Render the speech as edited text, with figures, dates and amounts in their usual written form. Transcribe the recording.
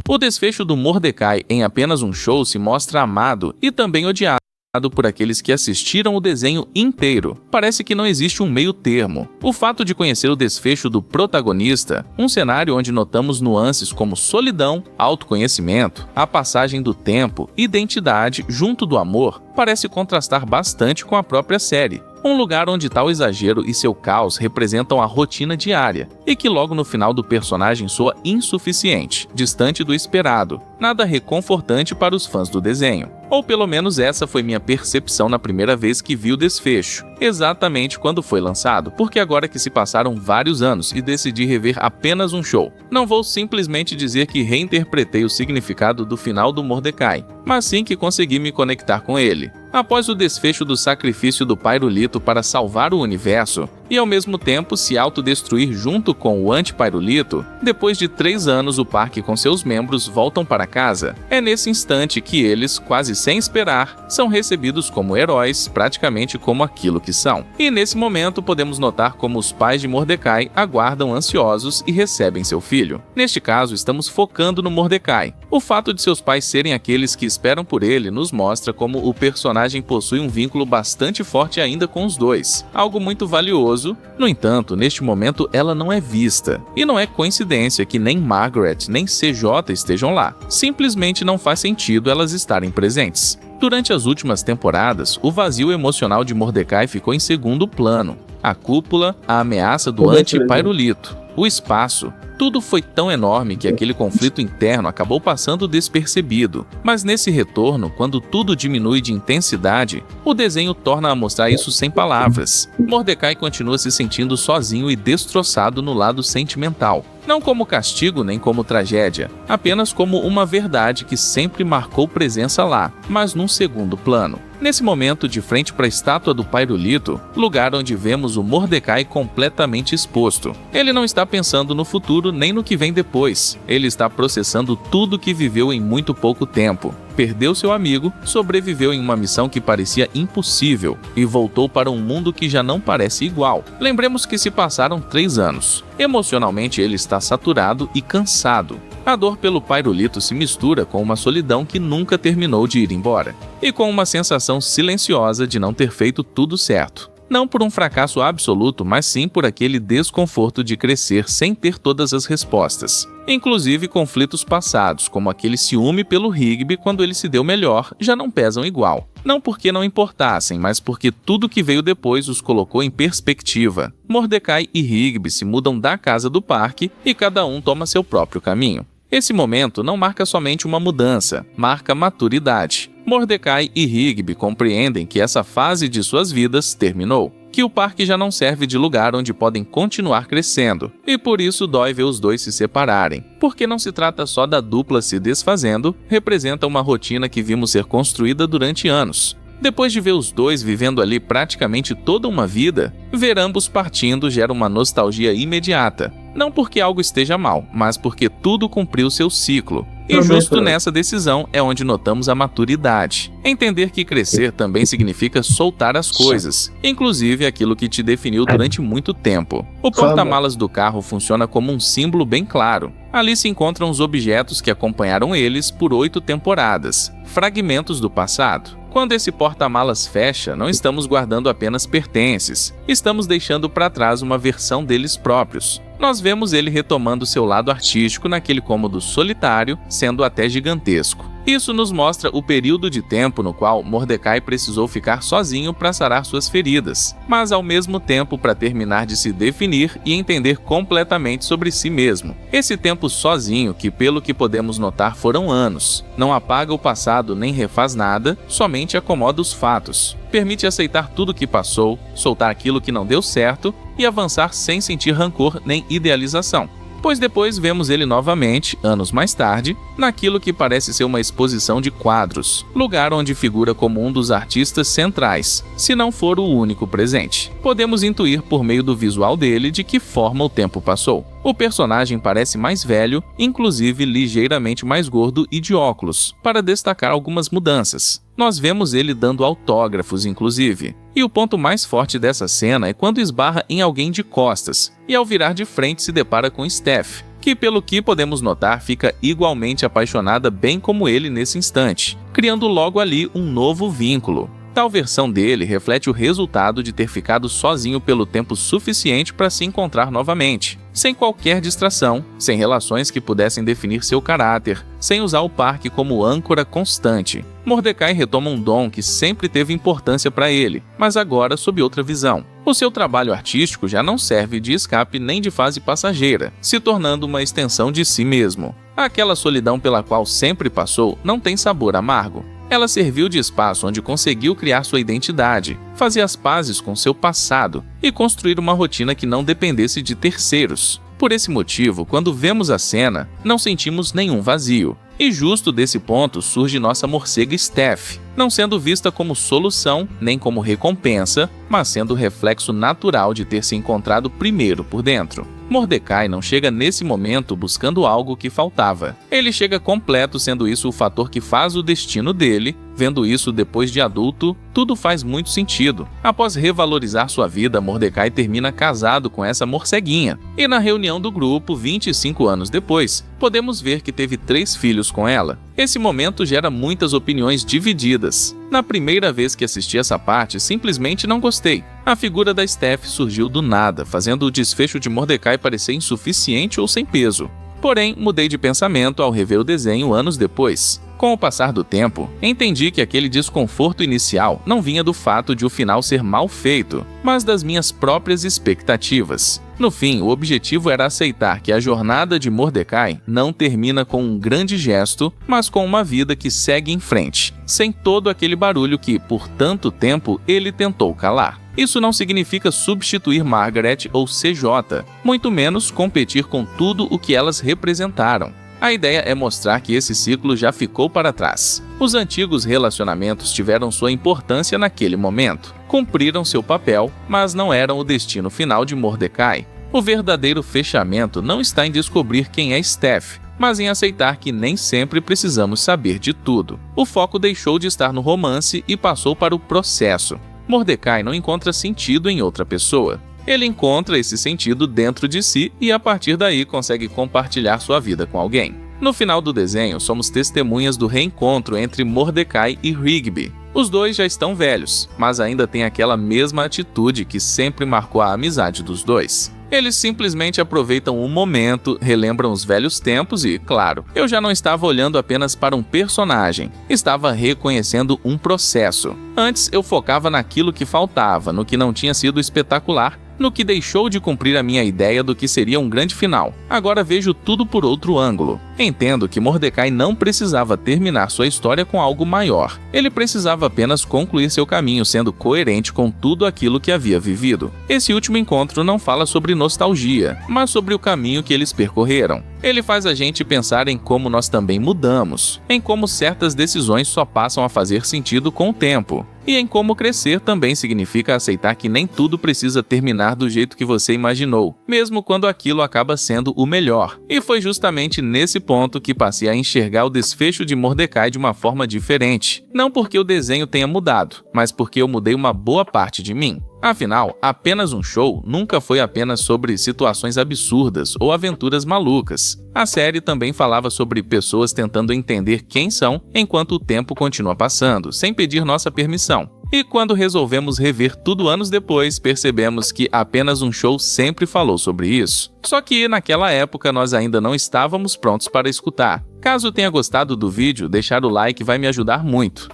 O desfecho do Mordecai em apenas um show se mostra amado e também odiado por aqueles que assistiram o desenho inteiro. Parece que não existe um meio termo. O fato de conhecer o desfecho do protagonista, um cenário onde notamos nuances como solidão, autoconhecimento, a passagem do tempo, identidade junto do amor, parece contrastar bastante com a própria série. Um lugar onde tal exagero e seu caos representam a rotina diária, e que logo no final do personagem soa insuficiente, distante do esperado, nada reconfortante para os fãs do desenho. Ou pelo menos essa foi minha percepção na primeira vez que vi o desfecho, exatamente quando foi lançado, porque agora que se passaram vários anos e decidi rever apenas um show, não vou simplesmente dizer que reinterpretei o significado do final do Mordecai, mas sim que consegui me conectar com ele. Após o desfecho do sacrifício do Pyrolito para salvar o universo, e ao mesmo tempo se autodestruir junto com o Anti-Pyrolito, depois de 3 anos o parque com seus membros voltam para casa. É nesse instante que eles, quase sem esperar, são recebidos como heróis, praticamente como aquilo que são. E nesse momento podemos notar como os pais de Mordecai aguardam ansiosos e recebem seu filho. Neste caso, estamos focando no Mordecai. O fato de seus pais serem aqueles que esperam por ele nos mostra como o personagem possui um vínculo bastante forte ainda com os dois, algo muito valioso. No entanto, neste momento ela não é vista, e não é coincidência que nem Margaret nem CJ estejam lá. Simplesmente não faz sentido elas estarem presentes. Durante as últimas temporadas, o vazio emocional de Mordecai ficou em segundo plano. A cúpula, a ameaça do Anti-Pyrolito, o espaço, tudo foi tão enorme que aquele conflito interno acabou passando despercebido. Mas nesse retorno, quando tudo diminui de intensidade, o desenho torna a mostrar isso sem palavras. Mordecai continua se sentindo sozinho e destroçado no lado sentimental. Não como castigo nem como tragédia, apenas como uma verdade que sempre marcou presença lá, mas num segundo plano. Nesse momento, de frente para a estátua do Pyrolito, lugar onde vemos o Mordecai completamente exposto. Ele não está pensando no futuro nem no que vem depois. Ele está processando tudo que viveu em muito pouco tempo. Perdeu seu amigo, sobreviveu em uma missão que parecia impossível e voltou para um mundo que já não parece igual. Lembremos que se passaram 3 anos. Emocionalmente ele está saturado e cansado. A dor pelo Pyrolito se mistura com uma solidão que nunca terminou de ir embora, e com uma sensação silenciosa de não ter feito tudo certo. Não por um fracasso absoluto, mas sim por aquele desconforto de crescer sem ter todas as respostas. Inclusive conflitos passados, como aquele ciúme pelo Higby quando ele se deu melhor, já não pesam igual. Não porque não importassem, mas porque tudo que veio depois os colocou em perspectiva. Mordecai e Higby se mudam da casa do parque e cada um toma seu próprio caminho. Esse momento não marca somente uma mudança, marca maturidade. Mordecai e Higby compreendem que essa fase de suas vidas terminou, que o parque já não serve de lugar onde podem continuar crescendo, e por isso dói ver os dois se separarem. Porque não se trata só da dupla se desfazendo, representa uma rotina que vimos ser construída durante anos. Depois de ver os dois vivendo ali praticamente toda uma vida, ver ambos partindo gera uma nostalgia imediata. Não porque algo esteja mal, mas porque tudo cumpriu seu ciclo. E justo nessa decisão é onde notamos a maturidade. Entender que crescer também significa soltar as coisas, inclusive aquilo que te definiu durante muito tempo. O porta-malas do carro funciona como um símbolo bem claro. Ali se encontram os objetos que acompanharam eles por 8 temporadas, fragmentos do passado. Quando esse porta-malas fecha, não estamos guardando apenas pertences, estamos deixando para trás uma versão deles próprios. Nós vemos ele retomando seu lado artístico naquele cômodo solitário, sendo até gigantesco. Isso nos mostra o período de tempo no qual Mordecai precisou ficar sozinho para sarar suas feridas, mas ao mesmo tempo para terminar de se definir e entender completamente sobre si mesmo. Esse tempo sozinho, que pelo que podemos notar foram anos, não apaga o passado nem refaz nada, somente acomoda os fatos. Permite aceitar tudo o que passou, soltar aquilo que não deu certo e avançar sem sentir rancor nem idealização. Pois depois vemos ele novamente, anos mais tarde, naquilo que parece ser uma exposição de quadros, lugar onde figura como um dos artistas centrais, se não for o único presente. Podemos intuir por meio do visual dele de que forma o tempo passou. O personagem parece mais velho, inclusive ligeiramente mais gordo e de óculos, para destacar algumas mudanças. Nós vemos ele dando autógrafos, inclusive. E o ponto mais forte dessa cena é quando esbarra em alguém de costas, e ao virar de frente se depara com Steph, que, pelo que podemos notar, fica igualmente apaixonada bem como ele nesse instante, criando logo ali um novo vínculo. Tal versão dele reflete o resultado de ter ficado sozinho pelo tempo suficiente para se encontrar novamente, sem qualquer distração, sem relações que pudessem definir seu caráter, sem usar o parque como âncora constante. Mordecai retoma um dom que sempre teve importância para ele, mas agora sob outra visão. O seu trabalho artístico já não serve de escape nem de fase passageira, se tornando uma extensão de si mesmo. Aquela solidão pela qual sempre passou não tem sabor amargo. Ela serviu de espaço onde conseguiu criar sua identidade, fazer as pazes com seu passado e construir uma rotina que não dependesse de terceiros. Por esse motivo, quando vemos a cena, não sentimos nenhum vazio. E justo desse ponto surge nossa morcega Steph, não sendo vista como solução nem como recompensa, mas sendo reflexo natural de ter se encontrado primeiro por dentro. Mordecai não chega nesse momento buscando algo que faltava. Ele chega completo, sendo isso o fator que faz o destino dele. Vendo isso depois de adulto, tudo faz muito sentido. Após revalorizar sua vida, Mordecai termina casado com essa morceguinha. E na reunião do grupo, 25 anos depois, podemos ver que teve 3 filhos com ela. Esse momento gera muitas opiniões divididas. Na primeira vez que assisti essa parte, simplesmente não gostei. A figura da Steph surgiu do nada, fazendo o desfecho de Mordecai parecer insuficiente ou sem peso. Porém, mudei de pensamento ao rever o desenho anos depois. Com o passar do tempo, entendi que aquele desconforto inicial não vinha do fato de o final ser mal feito, mas das minhas próprias expectativas. No fim, o objetivo era aceitar que a jornada de Mordecai não termina com um grande gesto, mas com uma vida que segue em frente, sem todo aquele barulho que, por tanto tempo, ele tentou calar. Isso não significa substituir Margaret ou CJ, muito menos competir com tudo o que elas representaram. A ideia é mostrar que esse ciclo já ficou para trás. Os antigos relacionamentos tiveram sua importância naquele momento, cumpriram seu papel, mas não eram o destino final de Mordecai. O verdadeiro fechamento não está em descobrir quem é Steph, mas em aceitar que nem sempre precisamos saber de tudo. O foco deixou de estar no romance e passou para o processo. Mordecai não encontra sentido em outra pessoa. Ele encontra esse sentido dentro de si e a partir daí consegue compartilhar sua vida com alguém. No final do desenho, somos testemunhas do reencontro entre Mordecai e Rigby. Os dois já estão velhos, mas ainda têm aquela mesma atitude que sempre marcou a amizade dos dois. Eles simplesmente aproveitam o momento, relembram os velhos tempos e, claro, eu já não estava olhando apenas para um personagem, estava reconhecendo um processo. Antes eu focava naquilo que faltava, no que não tinha sido espetacular, no que deixou de cumprir a minha ideia do que seria um grande final. Agora vejo tudo por outro ângulo. Entendo que Mordecai não precisava terminar sua história com algo maior. Ele precisava apenas concluir seu caminho sendo coerente com tudo aquilo que havia vivido. Esse último encontro não fala sobre nostalgia, mas sobre o caminho que eles percorreram. Ele faz a gente pensar em como nós também mudamos, em como certas decisões só passam a fazer sentido com o tempo, e em como crescer também significa aceitar que nem tudo precisa terminar do jeito que você imaginou, mesmo quando aquilo acaba sendo o melhor. E foi justamente nesse ponto que passei a enxergar o desfecho de Mordecai de uma forma diferente. Não porque o desenho tenha mudado, mas porque eu mudei uma boa parte de mim. Afinal, Apenas um Show nunca foi apenas sobre situações absurdas ou aventuras malucas. A série também falava sobre pessoas tentando entender quem são enquanto o tempo continua passando, sem pedir nossa permissão. E quando resolvemos rever tudo anos depois, percebemos que Apenas um Show sempre falou sobre isso. Só que naquela época nós ainda não estávamos prontos para escutar. Caso tenha gostado do vídeo, deixar o like vai me ajudar muito.